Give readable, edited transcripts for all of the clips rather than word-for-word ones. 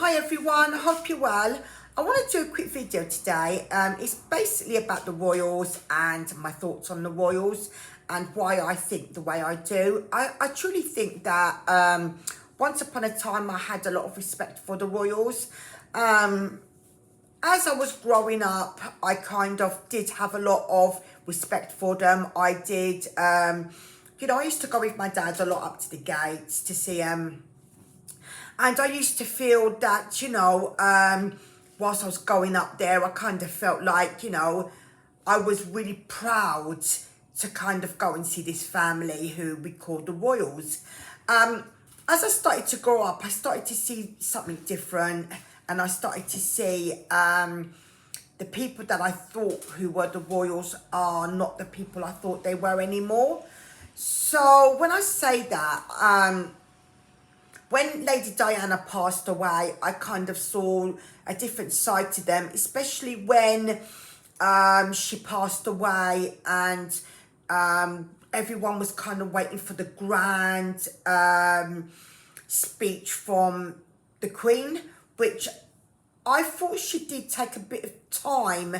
Hi everyone, hope you're well. I want to do a quick video today. It's basically about the royals and my thoughts on the royals and why I think the way I do. I truly think that once upon a time I had a lot of respect for the royals. As I was growing up, I kind of did have a lot of respect for them. I did, I used to go with my dad a lot up to the gates to see and I used to feel that, whilst I was going up there, I kind of felt like, I was really proud to kind of go and see this family who we call the royals. As I started to grow up, I started to see something different, and I started to see the people that I thought who were the royals are not the people I thought they were anymore. So when I say that, when Lady Diana passed away, I kind of saw a different side to them, especially when she passed away and everyone was kind of waiting for the grand speech from the Queen, which I thought she did take a bit of time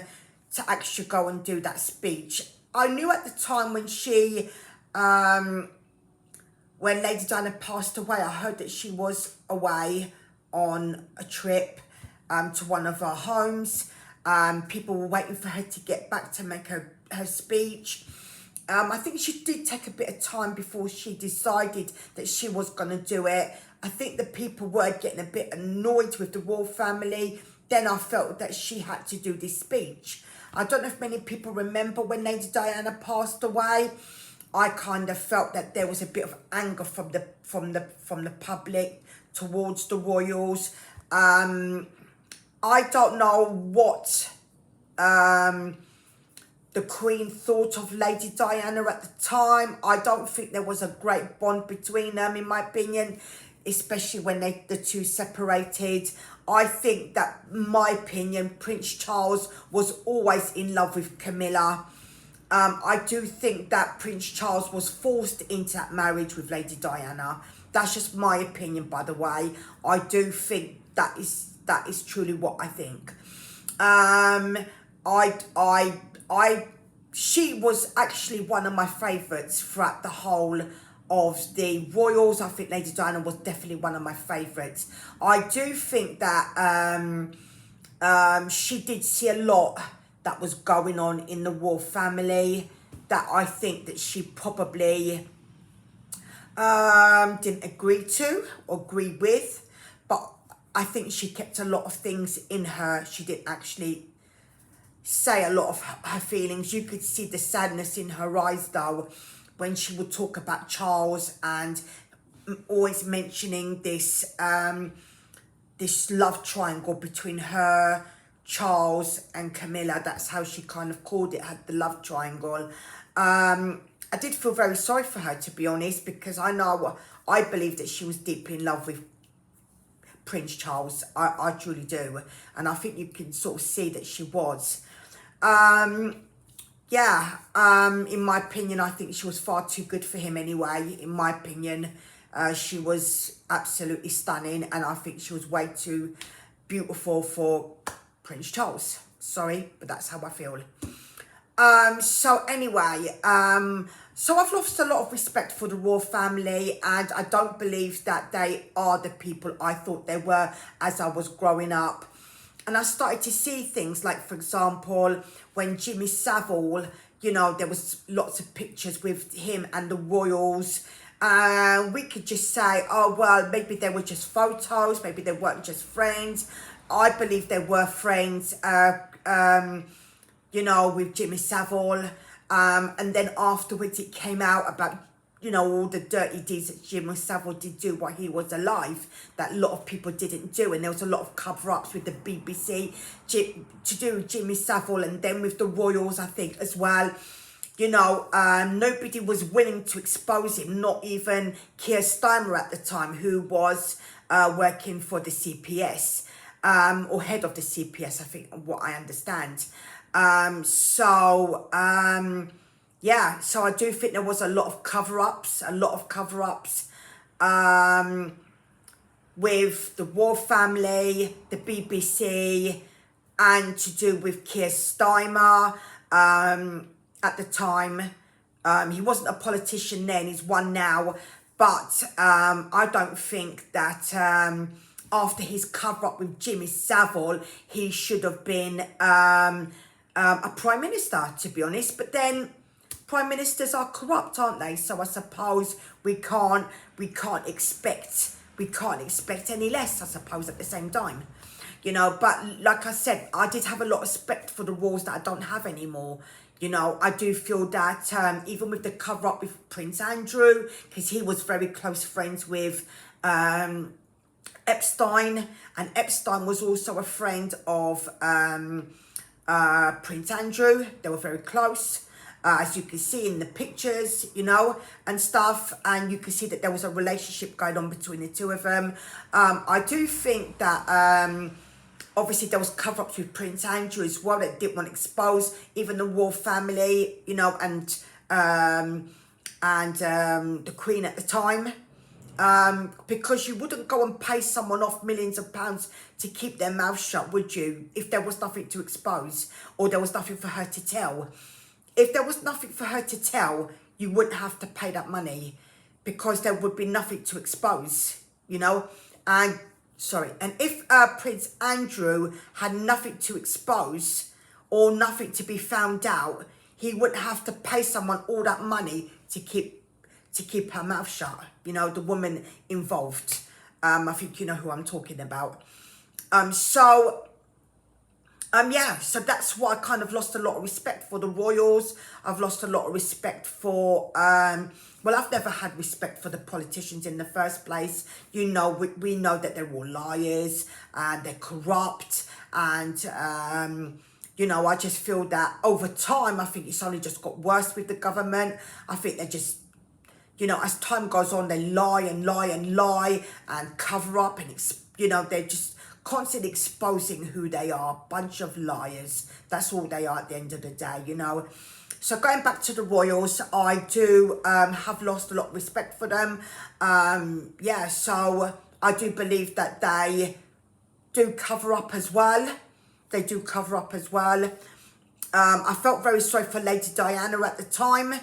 to actually go and do that speech. I knew at the time when Lady Diana passed away, I heard that she was away on a trip to one of her homes. People were waiting for her to get back to make her speech. I think she did take a bit of time before she decided that she was going to do it. I think the people were getting a bit annoyed with the royal family. Then I felt that she had to do this speech. I don't know if many people remember when Lady Diana passed away. I kind of felt that there was a bit of anger from the public towards the royals. I don't know what the Queen thought of Lady Diana at the time. I don't think there was a great bond between them, in my opinion, especially when the two separated. I think that, in my opinion, Prince Charles was always in love with Camilla. I do think that Prince Charles was forced into that marriage with Lady Diana. That's just my opinion, by the way. I do think that is truly what I think. She was actually one of my favourites throughout the whole of the royals. I think Lady Diana was definitely one of my favourites. I do think that she did see a lot that was going on in the royal family that I think that she probably didn't agree with, but I think she kept a lot of things in her. She didn't actually say a lot of her feelings. You could see the sadness in her eyes though when she would talk about Charles and always mentioning this this love triangle between her, Charles and Camilla. That's how she kind of called it, had the love triangle. I did feel very sorry for her, to be honest, because I believe that she was deeply in love with Prince Charles. I truly do, and I think you can sort of see that she was. In my opinion, I think she was far too good for him anyway. In my opinion, she was absolutely stunning, and I think she was way too beautiful for Prince Charles. Sorry, but that's how I feel. So I've lost a lot of respect for the royal family, and I don't believe that they are the people I thought they were as I was growing up. And I started to see things like, for example, when Jimmy Savile, there was lots of pictures with him and the royals. We could just say, oh, well, maybe they were just photos, maybe they weren't just friends. I believe they were friends, with Jimmy Savile. And then afterwards it came out about, all the dirty deeds that Jimmy Savile did do while he was alive, that a lot of people didn't do. And there was a lot of cover-ups with the BBC to do with Jimmy Savile, and then with the royals, I think, as well. Nobody was willing to expose him, not even Keir Starmer at the time, who was working for the CPS, or head of the CPS, I think, what I understand. So I do think there was a lot of cover-ups, with the royal family, the BBC, and to do with Keir Starmer at the time. He wasn't a politician then, he's one now, but I don't think that after his cover-up with Jimmy Savile, he should have been a Prime Minister, to be honest. But then Prime Ministers are corrupt, aren't they? So I suppose we can't expect any less, I suppose, at the same time. You know, but like I said, I did have a lot of respect for the royals that I don't have anymore. You know, I do feel that even with the cover-up with Prince Andrew, because he was very close friends with Epstein, and Epstein was also a friend of Prince Andrew. They were very close, as you can see in the pictures, you know, and stuff, and you can see that there was a relationship going on between the two of them. I do think that obviously there was cover-ups with Prince Andrew as well that didn't want to expose even the royal family, you know, and the Queen at the time. Because you wouldn't go and pay someone off millions of pounds to keep their mouth shut, would you? If there was nothing to expose, or there was nothing for her to tell. If there was nothing for her to tell, you wouldn't have to pay that money, because there would be nothing to expose, you know? And if Prince Andrew had nothing to expose or nothing to be found out, he wouldn't have to pay someone all that money to keep her mouth shut. You know, the woman involved. I think you know who I'm talking about. Yeah, so that's why I kind of lost a lot of respect for the royals. I've lost a lot of respect for, well, I've never had respect for the politicians in the first place. You know, we know that they're all liars and they're corrupt. And, you know, I just feel that over time, I think it's only just got worse with the government. I think they're just, you know, as time goes on, they lie and lie and lie and cover up. And, you know, they're just constantly exposing who they are. Bunch of liars. That's all they are at the end of the day, you know. So going back to the royals, I do have lost a lot of respect for them. Yeah, so I do believe that they do cover up as well. They do cover up as well. I felt very sorry for Lady Diana at the time,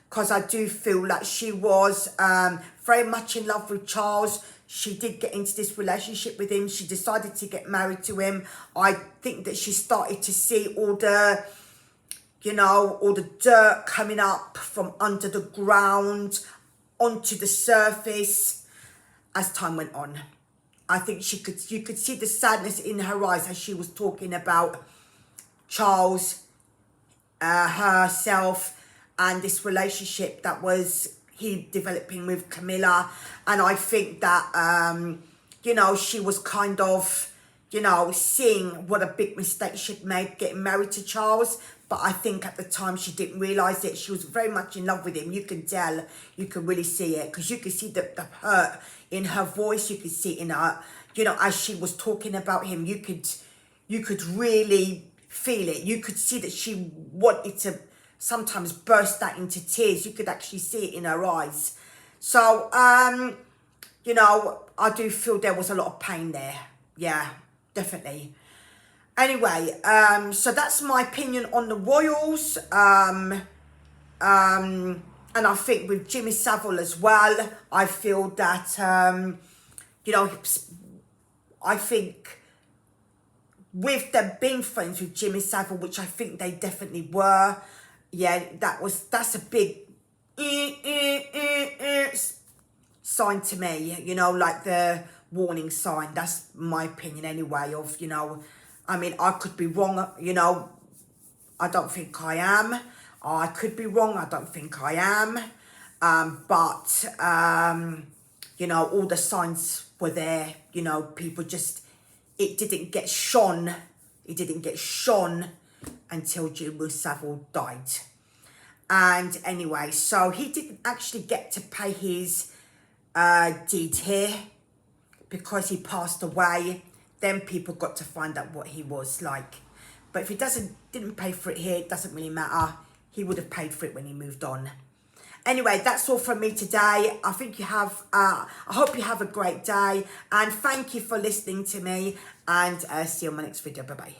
because I do feel like she was very much in love with Charles. She did get into this relationship with him. She decided to get married to him. I think that she started to see all the, you know, all the dirt coming up from under the ground onto the surface as time went on. I think you could see the sadness in her eyes as she was talking about Charles, herself, and this relationship that was he developing with Camilla. And I think that, you know, she was kind of, you know, seeing what a big mistake she'd made getting married to Charles. But I think at the time she didn't realise it. She was very much in love with him. You can tell, you can really see it, because you can see the hurt in her voice. You could see it in her, you know, as she was talking about him, you could really feel it. You could see that she wanted to sometimes burst out into tears. You could actually see it in her eyes. So, you know, I do feel there was a lot of pain there. Yeah, definitely. Anyway, so that's my opinion on the royals. And I think with Jimmy Savile as well, I feel that, you know, I think with them being friends with Jimmy Savile, which I think they definitely were, yeah, that's a big sign to me, you know, like the warning sign. That's my opinion anyway of, you know, I mean, I could be wrong, you know, I don't think I am. I could be wrong, I don't think I am. But, you know, all the signs were there, you know, people just, it didn't get shone until Jimmy Savile died. And anyway, so he didn't actually get to pay his deed here because he passed away. Then people got to find out what he was like. But if he didn't pay for it here, it doesn't really matter. He would have paid for it when he moved on. Anyway, that's all from me today. I think you have, I hope you have a great day, and thank you for listening to me, and see you on my next video. Bye-bye.